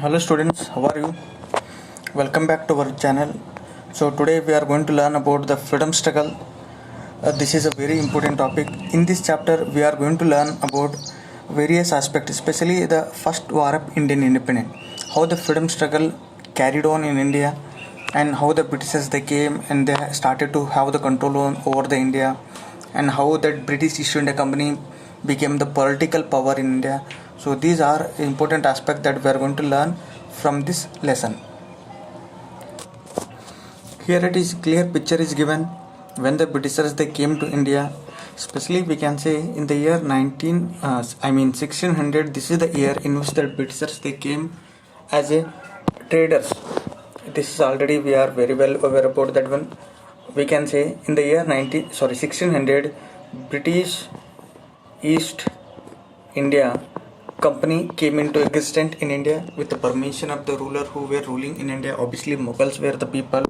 Hello students, how are you? Welcome back to our channel. So today we are going to learn about the freedom struggle. This is a very important topic. In this chapter we are going to learn about various aspects, especially the first war of Indian independence, how the freedom struggle carried on in India, and how the Britishers they came and they started to have the control over the India, and how that British East India Company became the political power in India. So these are important aspects that we are going to learn from this lesson. Here it is clear picture is given when the Britishers they came to India. Especially we can say in the year 1600. This is the year in which the Britishers they came as a traders. This is already we are very well aware about that one. We can say in the year 1600, British East India Company came into existence in India with the permission of the ruler who were ruling in India. Obviously, Mughals were the people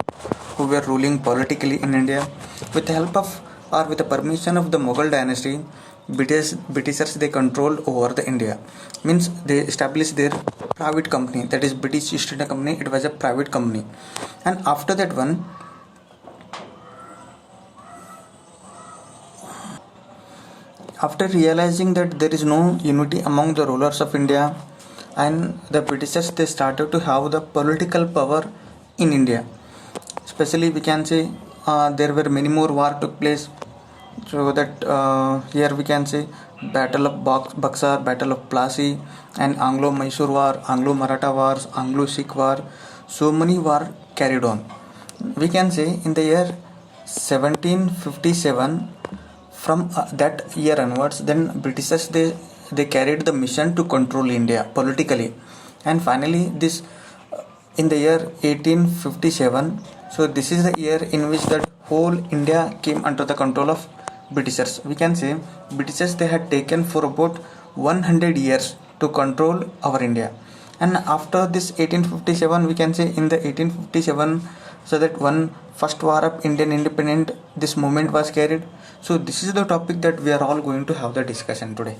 who were ruling politically in India. With the help of or with the permission of the Mughal dynasty, Britishers they controlled over the India. Means they established their private company, that is British East India Company. It was a private company, and after that one, after realizing that there is no unity among the rulers of India and the Britishers they started to have the political power in India. Especially we can say there were many more war took place. So that here we can say Battle of Buxar, Battle of Plassey, and Anglo-Mysore War, Anglo-Maratha Wars, Anglo-Sikh War. So many war carried on. We can say in the year 1757, from that year onwards, then Britishers they carried the mission to control India politically, and finally this in the year 1857. So this is the year in which that whole India came under the control of Britishers. We can say Britishers they had taken for about 100 years to control our India, and after this 1857, we can say in the 1857, so that one first war of Indian independence, this movement was carried. So this is the topic that we are all going to have the discussion today,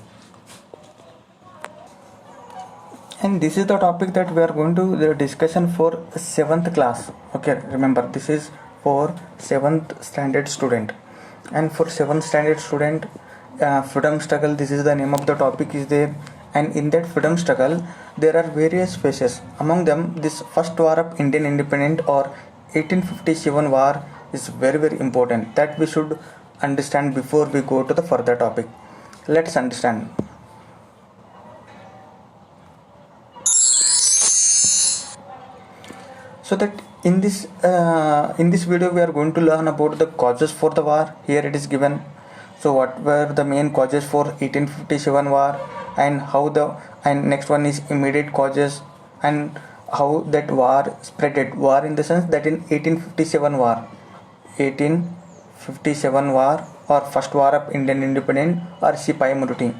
and this is the topic that we are going to the discussion for 7th class. Okay, remember this is for 7th standard student, and for 7th standard student, freedom struggle, this is the name of the topic is there. And in that freedom struggle there are various phases. Among them, this first war of Indian independence or 1857 war is very important, that we should understand before we go to the further topic. Let's understand. So that in this video we are going to learn about the causes for the war. Here it is given. So what were the main causes for 1857 war, and how the, and next one is immediate causes, and how that war spreaded. War in the sense that in 1857 war, 1857 war or first war of Indian independence or Sipai Murti.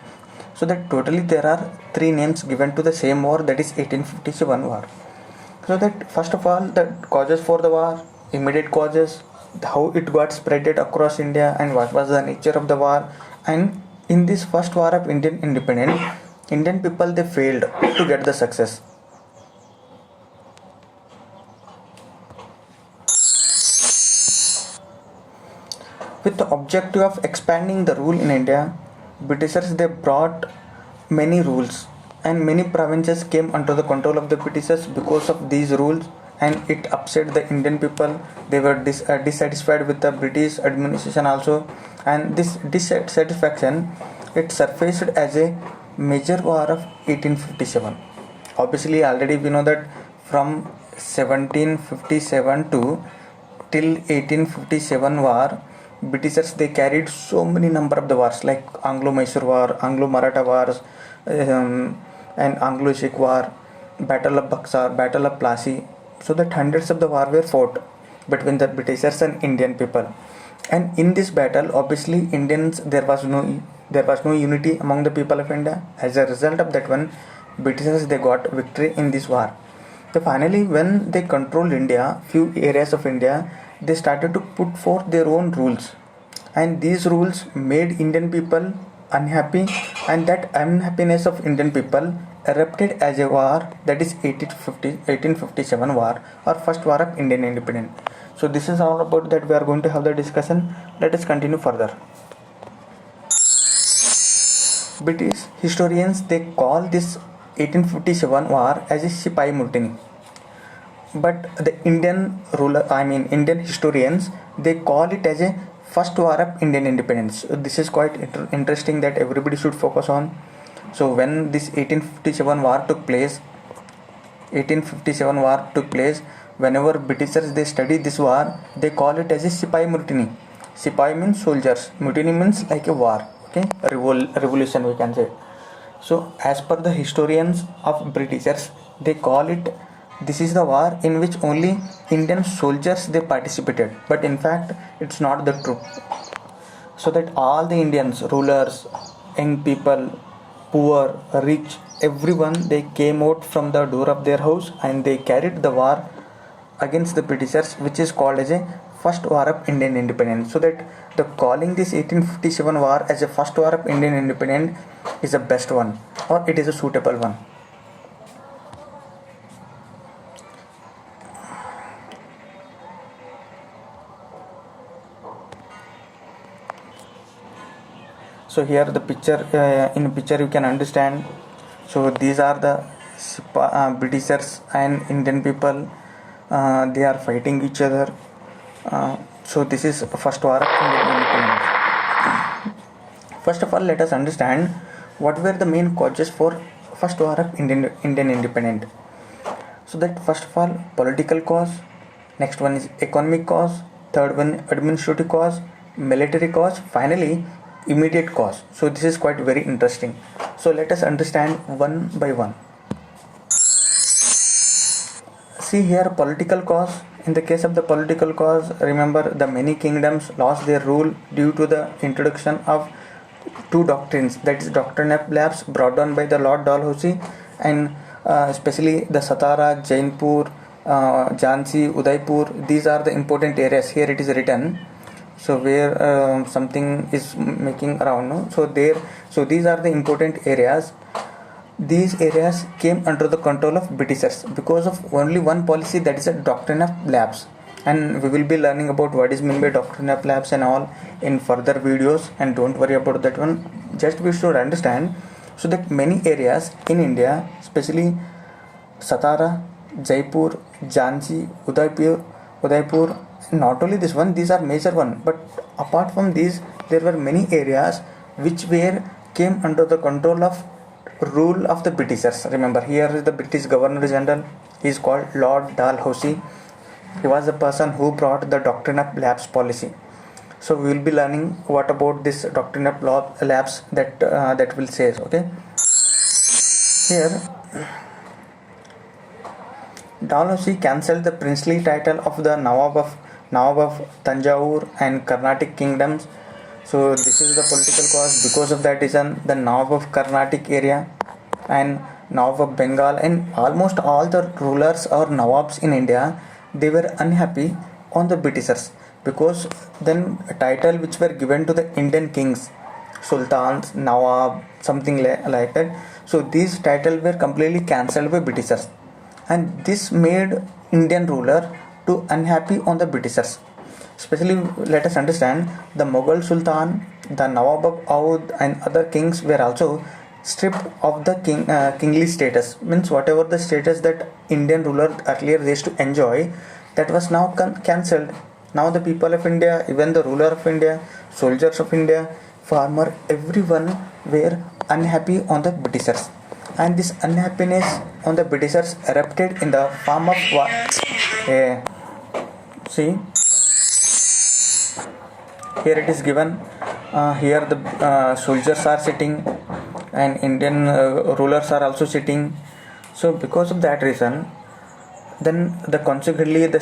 So that totally there are three names given to the same war, that is 1857 war. So that first of all, the causes for the war, immediate causes, how it got spreaded across India, and what was the nature of the war. And in this first war of Indian independence, Indian people they failed to get the success. With the objective of expanding the rule in India, Britishers they brought many rules, and many provinces came under the control of the Britishers because of these rules, and it upset the Indian people. They were dissatisfied with the British administration also, and this dissatisfaction it surfaced as a major war of 1857. Obviously, already we know that from 1757 to till 1857 war, Britishers they carried so many number of the wars like Anglo-Mysore War, Anglo-Maratha Wars, and Anglo-Sikh War, Battle of Buxar, Battle of Plassey. So that hundreds of the war were fought between the Britishers and Indian people. And in this battle, obviously Indians there was no unity among the people of India. As a result of that one, Britishers they got victory in this war. So finally, when they controlled India, few areas of India, they started to put forth their own rules, and these rules made Indian people unhappy, and that unhappiness of Indian people erupted as a war, that is 1857 war or first war of Indian independence. So this is all about that we are going to have the discussion. Let us continue further. British historians they call this 1857 war as a Sipai Mutiny, but the Indian historians they call it as a first war of Indian independence. So this is quite interesting that everybody should focus on. So when this 1857 war took place, 1857 war took place. Whenever Britishers they study this war, they call it as a Sipai Mutiny. Sipai means soldiers. Mutiny means like a war. Okay, revolution we can say. So as per the historians of Britishers, they call it this is the war in which only Indian soldiers they participated. But in fact, it's not the truth. So that all the Indians, rulers, young people, poor, rich, everyone they came out from the door of their house and they carried the war against the Britishers, which is called as a first war of Indian independence. So that the calling this 1857 war as a first war of Indian independence is the best one, or it is a suitable one. So here the picture, in picture you can understand. So these are the Britishers and Indian people. They are fighting each other. So this is first war of Indian independence. First of all, let us understand what were the main causes for first war of Indian independence. So that first of all, political cause. Next one is economic cause. Third one, administrative cause, military cause. Finally, immediate cause. So this is quite very interesting. So let us understand one by one. See here, political cause. In the case of the political cause, remember the many kingdoms lost their rule due to the introduction of two doctrines, that is doctrine of lapse brought down by the Lord Dalhousie, and especially the Satara, Jainpur, Jhansi, Udaipur. These are the important areas. Here it is written. So where something is making around, no? So these are the important areas. These areas came under the control of Britishers because of only one policy, that is a doctrine of lapse. And we will be learning about what is meant by doctrine of lapse and all in further videos, and don't worry about that one. Just we should understand so that many areas in India, especially Satara, Jaipur, Jhansi, Udaipur, not only this one, these are major one, but apart from these there were many areas which came under the control of rule of the Britishers. Remember, here is the British Governor General. He is called Lord Dalhousie. He was the person who brought the doctrine of lapse policy. So we will be learning what about this doctrine of lapse that will say. Okay, here Dalhousie cancelled the princely title of the Nawab of Tanjore and Carnatic kingdoms. So this is the political cause. Because of that reason, the Nawab of Carnatic area and Nawab of Bengal and almost all the rulers or Nawabs in India, they were unhappy on the Britishers, because then a title which were given to the Indian kings, sultans, Nawab, something like that. So these titles were completely cancelled by Britishers, and this made Indian ruler to unhappy on the Britishers. Especially, let us understand the Mughal Sultan, the Nawab of Oudh and other kings were also stripped of the kingly status. Means whatever the status that Indian ruler earlier used to enjoy, that was now cancelled. Now the people of India, even the ruler of India, soldiers of India, farmer, everyone were unhappy on the Britishers. And this unhappiness on the Britishers erupted in the form of war. See, here it is given. Here the soldiers are sitting and Indian rulers are also sitting. So because of that reason, then consequently the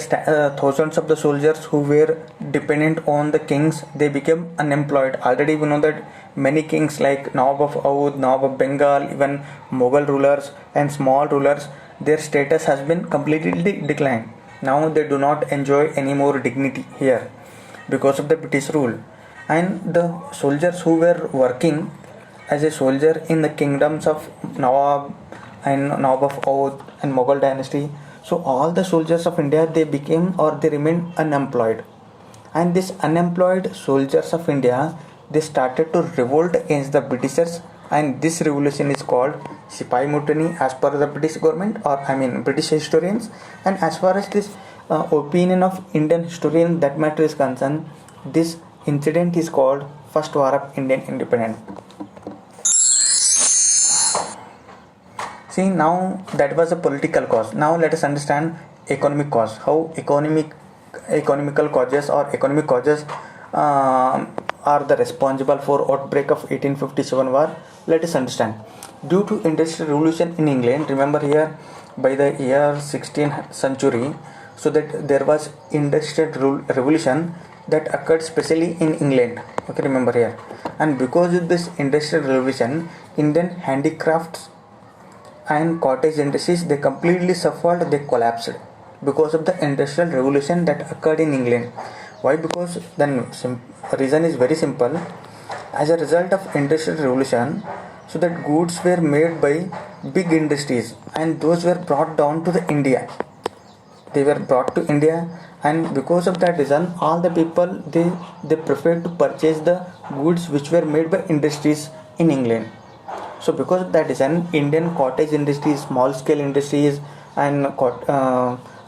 thousands of the soldiers who were dependent on the kings, they became unemployed. Already we know that many kings like Nawab of Oudh, Nawab of Bengal, even Mughal rulers and small rulers, their status has been completely declined. Now they do not enjoy any more dignity here because of the British rule. And the soldiers who were working as a soldier in the kingdoms of Nawab and Nawab of Oudh and Mughal dynasty. So all the soldiers of India, they became or they remained unemployed, and these unemployed soldiers of India, they started to revolt against the Britishers, and this revolution is called Sipai Mutiny as per the British government, or I mean British historians. And as far as this opinion of Indian historian that matter is concerned, this incident is called First War of Indian Independence. See, now that was a political cause. Now let us understand economic cause. How economical causes or economic causes are the responsible for outbreak of 1857 war. Let us understand. Due to industrial revolution in England, remember here by the year 16th century, so that there was industrial revolution that occurred specially in England. Okay, remember here. And because of this industrial revolution, Indian handicrafts and cottage industries, they completely suffered, they collapsed because of the industrial revolution that occurred in England. Why? Because then reason is very simple. As a result of industrial revolution, so that goods were made by big industries and those were brought down to the India. They were brought to India, and because of that reason, all the people, they preferred to purchase the goods which were made by industries in England. So because of that reason, Indian cottage industries, small scale industries, and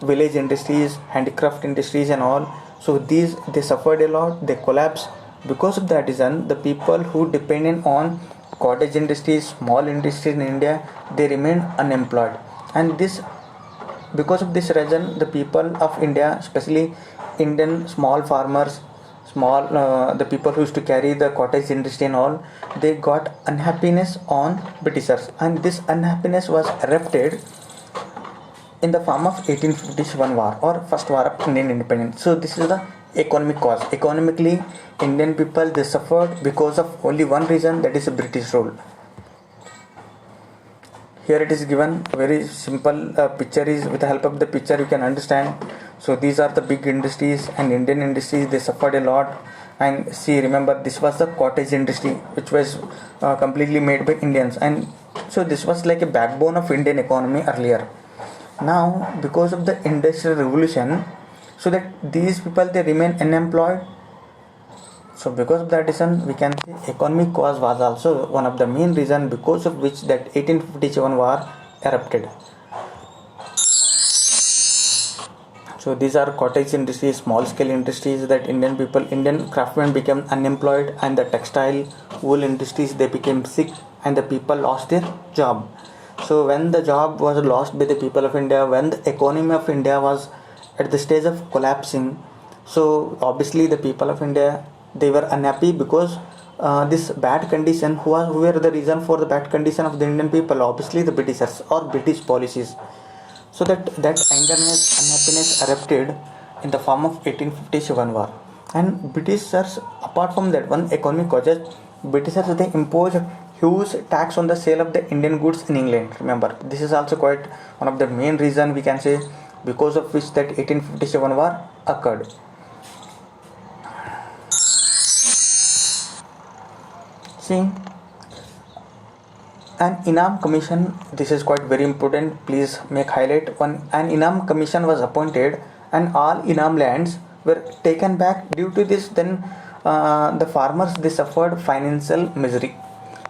village industries, handicraft industries and all, so these, they suffered a lot, they collapsed. Because of that reason, the people who depended on cottage industries, small industries in India, they remained unemployed. And this, because of this reason, the people of India, especially Indian small farmers, the people who used to carry the cottage industry and all, they got unhappiness on Britishers, and this unhappiness was erupted in the form of 1857 war or First War of Indian Independence. So this is the economic cause. Economically, Indian people, they suffered because of only one reason, that is British rule. Here it is given very simple picture, is with the help of the picture you can understand. So these are the big industries, and Indian industries, they suffered a lot. And see, remember, this was the cottage industry which was completely made by Indians, and so this was like a backbone of Indian economy earlier. Now because of the industrial revolution, so that these people, they remain unemployed. So because of that reason, we can say economic cause was also one of the main reason because of which that 1857 war erupted. So these are cottage industries, small scale industries, that Indian craftsmen became unemployed, and the textile, wool industries, they became sick, and the people lost their job. So when the job was lost by the people of India, when the economy of India was at the stage of collapsing, so obviously the people of India, they were unhappy because this bad condition, who were the reason for the bad condition of the Indian people? Obviously the Britishers or British policies. So that angerness, unhappiness erupted in the form of 1857 war. And Britishers, apart from that one economic causes, Britishers, they imposed huge tax on the sale of the Indian goods in England. Remember, this is also quite one of the main reason, we can say, because of which that 1857 war occurred. See, an Inam commission, this is quite very important, please make highlight one. An Inam commission was appointed, and all Inam lands were taken back. Due to this, then the farmers, they suffered financial misery.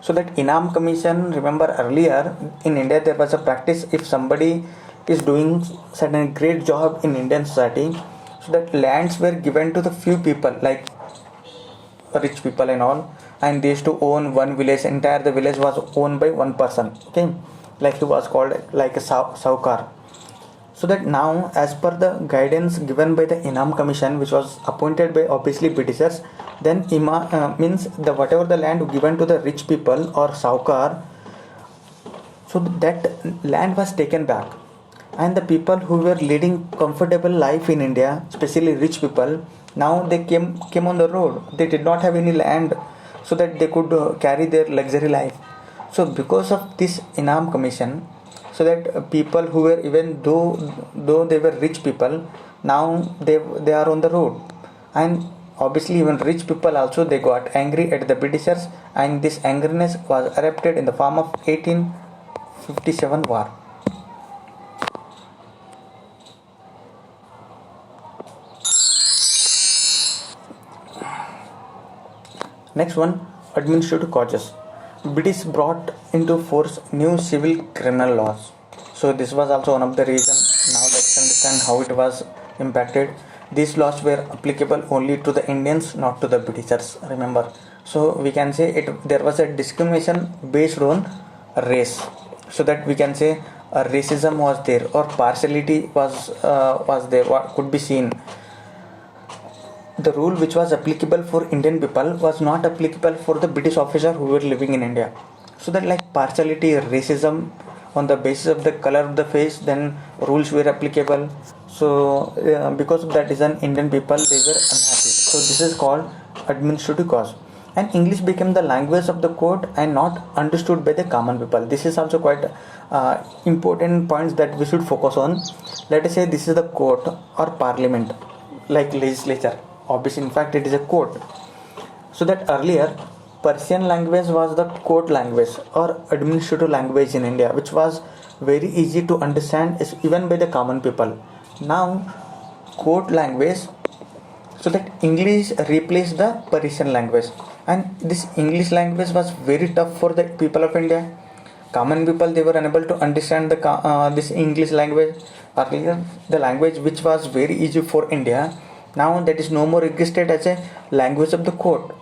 So that Inam commission, remember earlier in India there was a practice, if somebody is doing certain great job in Indian society, so that lands were given to the few people, like rich people and all, and they used to own one village. Entire the village was owned by one person. Okay, like he was called like a saukar. So that now, as per the guidance given by the Inam commission, which was appointed by obviously Britishers, then means the whatever the land given to the rich people or saukar, so that land was taken back, and the people who were leading comfortable life in India, especially rich people, now they came on the road. They did not have any land, so that they could carry their luxury life. So because of this Inam commission, so that people who were, even though they were rich people, now they are on the road. And obviously even rich people also, they got angry at the Britishers, and this angerness was erupted in the form of 18 1857 war. Next one, administrative causes. British brought into force new civil criminal laws. So this was also one of the reasons. Now let's understand how it was impacted. These laws were applicable only to the Indians, not to the Britishers. Remember. So we can say there was a discrimination based on race. So that we can say racism was there or partiality was there. What could be seen. The rule which was applicable for Indian people was not applicable for the British officer who were living in India. So that like partiality, racism on the basis of the color of the face, then rules were applicable. So because of that reason, Indian people they were unhappy. So this is called administrative cause. And English became the language of the court and not understood by the common people. This is also quite important points that we should focus on. Let us say this is the court or parliament, like legislature. Obviously, in fact, it is a court. So that earlier Persian language was the court language or administrative language in India, which was very easy to understand even by the common people. Now, court language, so that English replaced the Persian language, and this English language was very tough for the people of India. Common people they were unable to understand this English language. Earlier, the language which was very easy for India, now that is no more existed as a language of the court.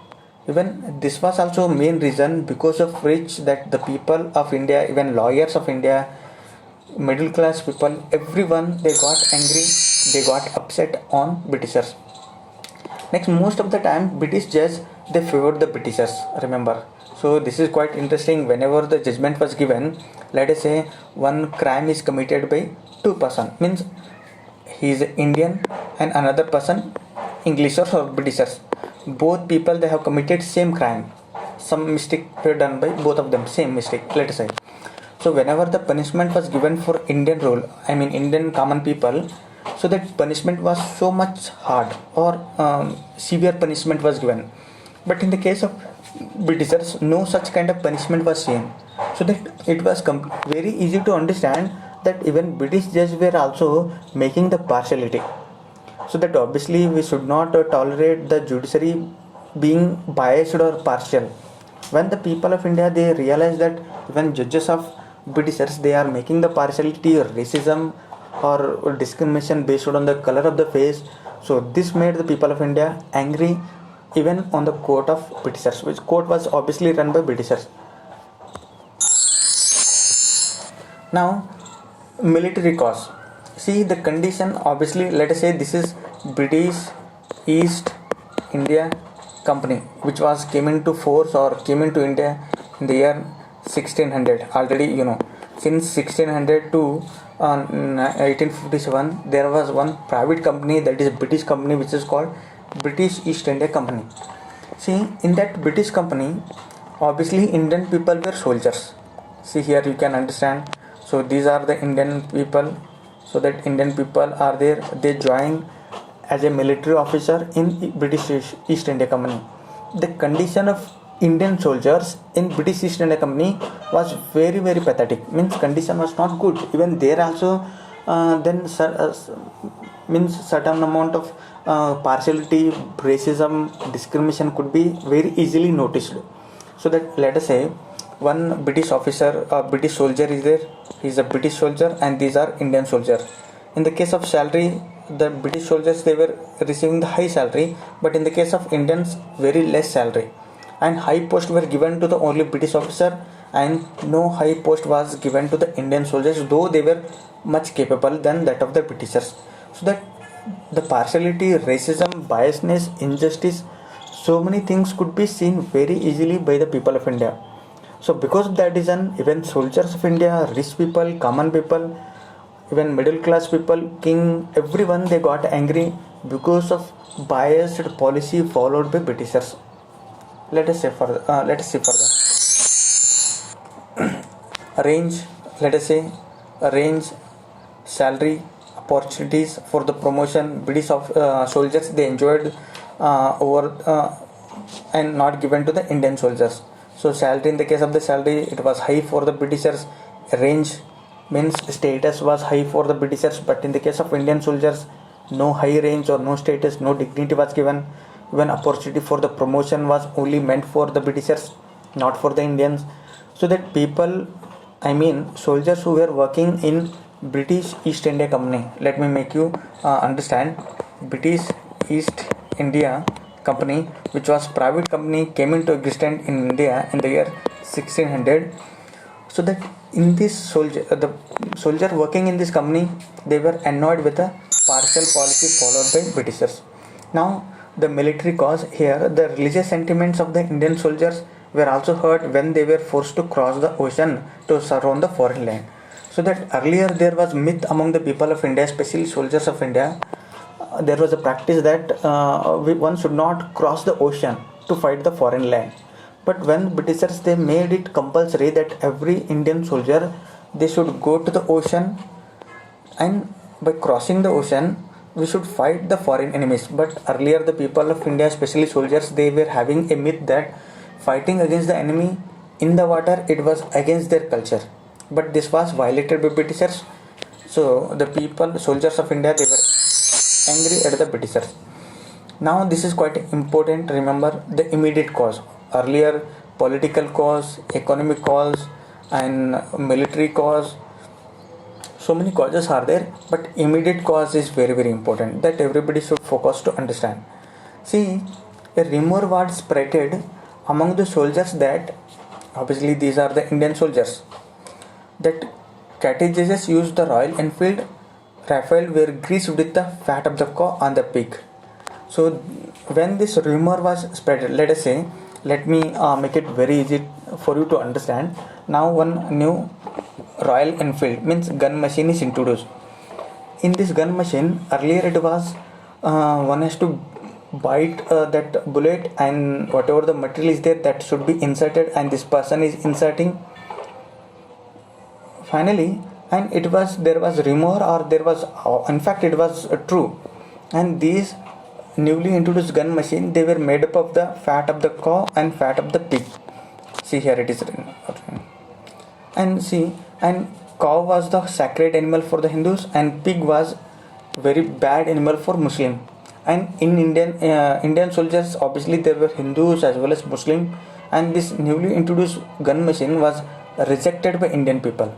Even this was also main reason because of which that the people of India, even lawyers of India, middle class people, everyone they got angry, they got upset on Britishers. Next, most of the time British judge they favored the Britishers. Remember, so this is quite interesting. Whenever the judgment was given, let us say one crime is committed by two person, means he is Indian and another person Englishers or Britishers. Both people they have committed same crime. Some mistake were done by both of them, same mistake. Let us say. So whenever the punishment was given for Indian rule, I mean Indian common people, so that punishment was so much hard or severe punishment was given. But in the case of Britishers, no such kind of punishment was seen. So that it was very easy to understand that even British judges were also making the partiality. So that obviously we should not tolerate the judiciary being biased or partial. When the people of India they realize that when judges of Britishers they are making the partiality or racism or discrimination based on the color of the face, so this made the people of India angry even on the court of Britishers, which court was obviously run by Britishers. Now, military cause. See the condition. Obviously, let us say this is British East India Company, which was came into force or came into India in the year 1600. Already, you know, since 1600 to 1857, there was one private company, that is British company, which is called British East India Company. See, in that British company, obviously Indian people were soldiers. See here you can understand. So these are the Indian people. So that Indian people are there. They join as a military officer in British East India Company. The condition of Indian soldiers in British East India Company was very very pathetic. Means condition was not good. Even there also means certain amount of partiality, racism, discrimination could be very easily noticed. So that let us say one British officer, a British soldier is there. He is a British soldier and these are Indian soldiers. In the case of salary, the British soldiers they were receiving the high salary, but in the case of Indians very less salary, and high post were given to the only British officer and no high post was given to the Indian soldiers, though they were much capable than that of the Britishers. So that the partiality, racism, biasness, injustice, so many things could be seen very easily by the people of India. So because of that reason, even soldiers of India, rich people, common people, even middle class people, king, everyone they got angry because of biased policy followed by Britishers. Let us see further. Arrange, let us say, arrange salary opportunities for the promotion. British soldiers they enjoyed over and not given to the Indian soldiers. So salary, in the case of the salary, it was high for the Britishers. range, means status was high for the Britishers, but in the case of Indian soldiers, no high range or no status, no dignity was given. Even opportunity for the promotion was only meant for the Britishers, not for the Indians. So that people, I mean soldiers who were working in British East India Company, let me make you understand. British East India Company, which was private company, came into existence in India in the year 1600. So that in this the soldier working in this company, they were annoyed with the partial policy followed by Britishers. Now the military cause here, the religious sentiments of the Indian soldiers were also hurt when they were forced to cross the ocean to surround the foreign land. So that earlier there was myth among the people of India, especially soldiers of India. There was a practice that one should not cross the ocean to fight the foreign land. But when Britishers, they made it compulsory that every Indian soldier, they should go to the ocean, and by crossing the ocean we should fight the foreign enemies. But earlier the people of India, especially soldiers, they were having a myth that fighting against the enemy in the water, it was against their culture. But this was violated by Britishers. So the people, soldiers of India, they were angry at the Britishers. Now this is quite important. Remember the immediate cause. Earlier political cause, economic cause, and military cause. So many causes are there, but immediate cause is very very important that everybody should focus to understand. See, a rumor was spreaded among the soldiers that, obviously these are the Indian soldiers, that Carthaginians used the Royal Enfield rifle were greased with the fat of the cow and the pig. So when this rumor was spread, let us say, let me make it very easy for you to understand. Now one new Royal Enfield means gun machine is introduced. In this gun machine, earlier it was one has to bite that bullet, and whatever the material is there, that should be inserted, and this person is inserting finally. And it was, there was rumor, or there was in fact it was true. And these newly introduced gun machine, they were made up of the fat of the cow and fat of the pig. See, here it is written. And see, and cow was the sacred animal for the Hindus, and pig was very bad animal for Muslim. And in Indian soldiers, obviously there were Hindus as well as Muslim, and this newly introduced gun machine was rejected by Indian people.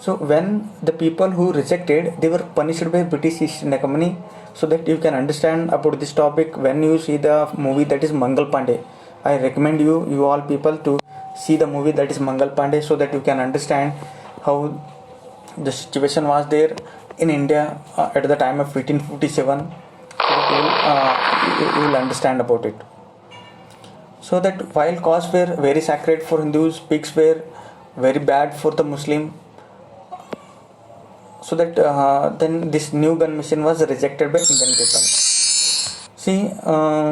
So when the people who rejected, they were punished by British East India Company. So that you can understand about this topic, when you see the movie that is Mangal Pandey, I recommend you all people to see the movie that is Mangal Pandey, so that you can understand how the situation was there in India at the time of 1857. So that you will understand about it. So that while cows were very sacred for Hindus, pigs were very bad for the Muslim. So that then this new gun machine was rejected by Indian people. See,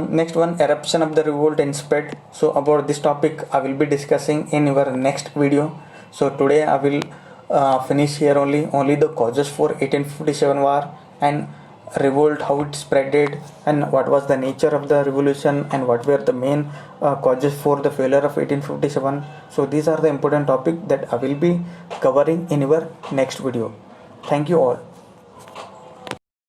next one, eruption of the revolt in spread. So about this topic I will be discussing in our next video. So today I will finish here only the causes for 1857 war and revolt, how it spreaded, and what was the nature of the revolution, and what were the main causes for the failure of 1857. So these are the important topics that I will be covering in our next video. Thank you all.